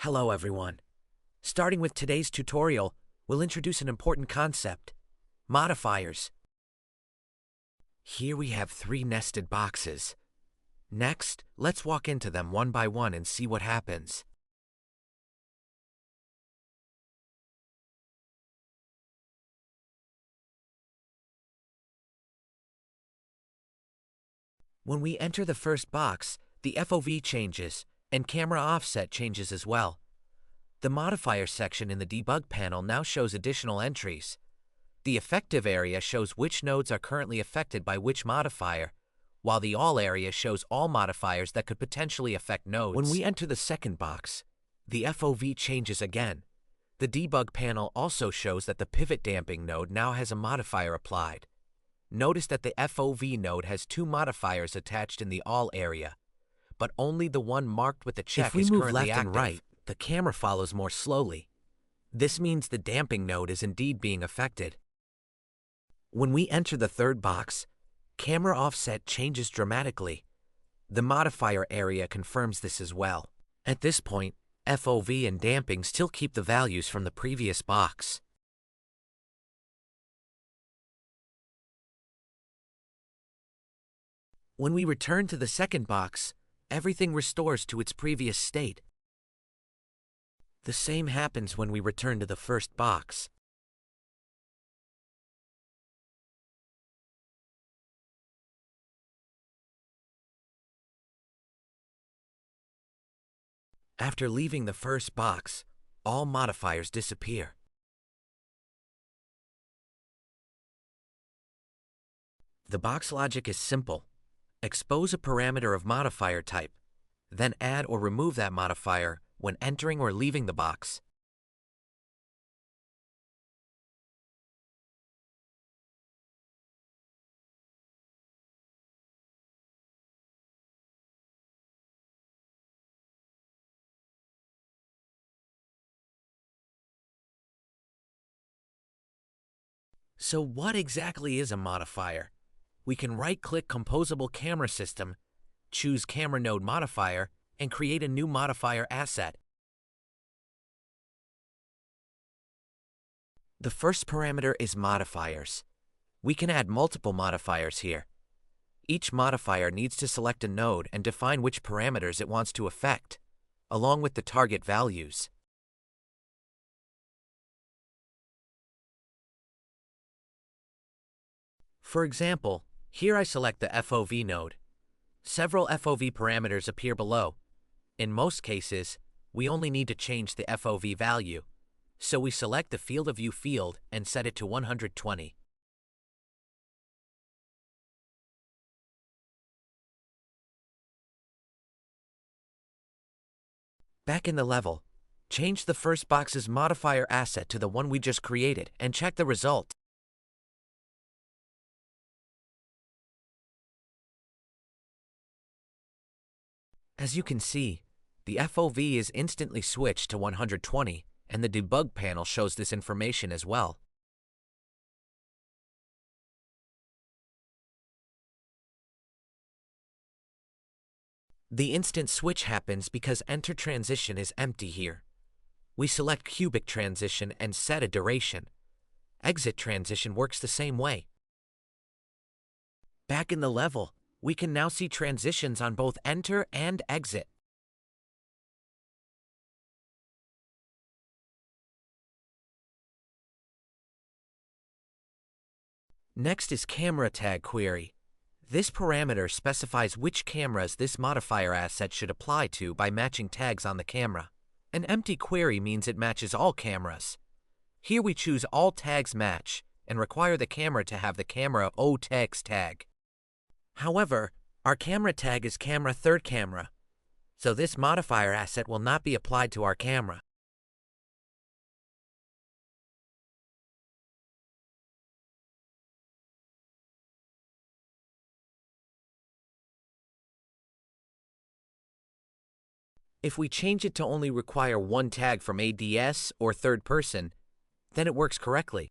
Hello everyone. Starting with today's tutorial, we'll introduce an important concept: modifiers. Here we have 3 nested boxes. Next, let's walk into them one by one and see what happens. When we enter the first box, the FOV changes, and camera offset changes as well. The modifier section in the debug panel now shows additional entries. The effective area shows which nodes are currently affected by which modifier, while the all area shows all modifiers that could potentially affect nodes. When we enter the second box, the FOV changes again. The debug panel also shows that the pivot damping node now has a modifier applied. Notice that the FOV node has 2 modifiers attached in the all area, but only the one marked with the check is currently active. If we move left and right, the camera follows more slowly. This means the damping node is indeed being affected. When we enter the third box, camera offset changes dramatically. The modifier area confirms this as well. At this point, FOV and damping still keep the values from the previous box. When we return to the second box, everything restores to its previous state. The same happens when we return to the first box. After leaving the first box, all modifiers disappear. The box logic is simple. Expose a parameter of modifier type, then add or remove that modifier when entering or leaving the box. So what exactly is a modifier? We can right-click Composable Camera System, choose Camera Node Modifier, and create a new modifier asset. The first parameter is modifiers. We can add multiple modifiers here. Each modifier needs to select a node and define which parameters it wants to affect, along with the target values. For example, here I select the FOV node. Several FOV parameters appear below. In most cases, we only need to change the FOV value, so we select the field of view field and set it to 120. Back in the level, change the first box's modifier asset to the one we just created and check the result. As you can see, the FOV is instantly switched to 120, and the debug panel shows this information as well. The instant switch happens because enter transition is empty here. We select cubic transition and set a duration. Exit transition works the same way. Back in the level, we can now see transitions on both enter and exit. Next is camera tag query. This parameter specifies which cameras this modifier asset should apply to by matching tags on the camera. An empty query means it matches all cameras. Here we choose all tags match and require the camera to have the camera O tags tag. However, our camera tag is camera third camera, so this modifier asset will not be applied to our camera. If we change it to only require one tag from ADS or third person, then it works correctly.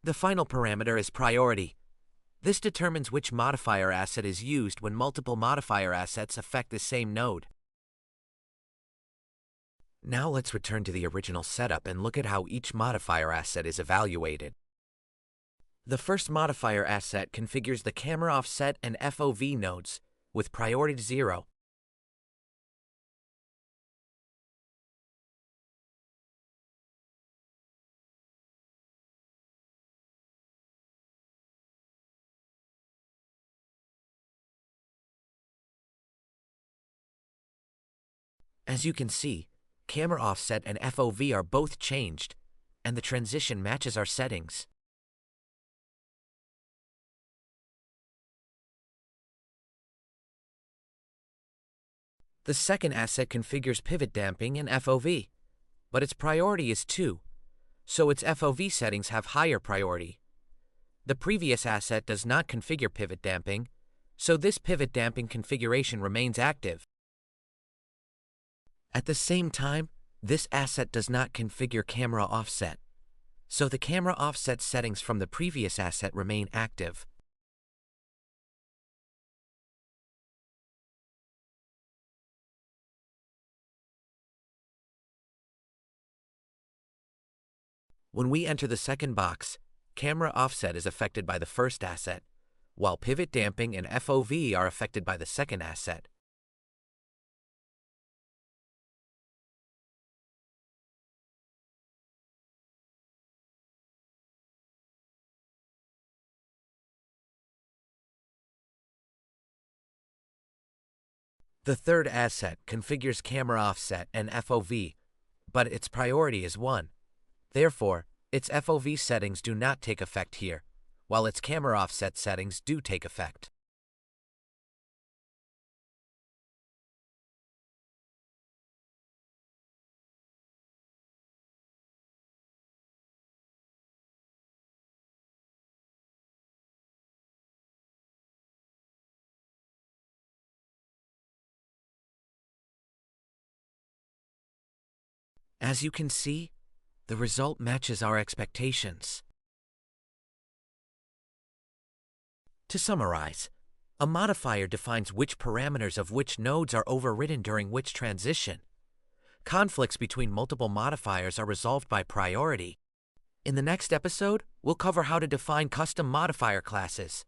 The final parameter is priority. This determines which modifier asset is used when multiple modifier assets affect the same node. Now let's return to the original setup and look at how each modifier asset is evaluated. The first modifier asset configures the camera offset and FOV nodes with priority 0. As you can see, camera offset and FOV are both changed, and the transition matches our settings. The second asset configures pivot damping and FOV, but its priority is 2, so its FOV settings have higher priority. The previous asset does not configure pivot damping, so this pivot damping configuration remains active. At the same time, this asset does not configure camera offset, so the camera offset settings from the previous asset remain active. When we enter the second box, camera offset is affected by the first asset, while pivot damping and FOV are affected by the second asset. The third asset configures camera offset and FOV, but its priority is 1. Therefore, its FOV settings do not take effect here, while its camera offset settings do take effect. As you can see, the result matches our expectations. To summarize, a modifier defines which parameters of which nodes are overridden during which transition. Conflicts between multiple modifiers are resolved by priority. In the next episode, we'll cover how to define custom modifier classes.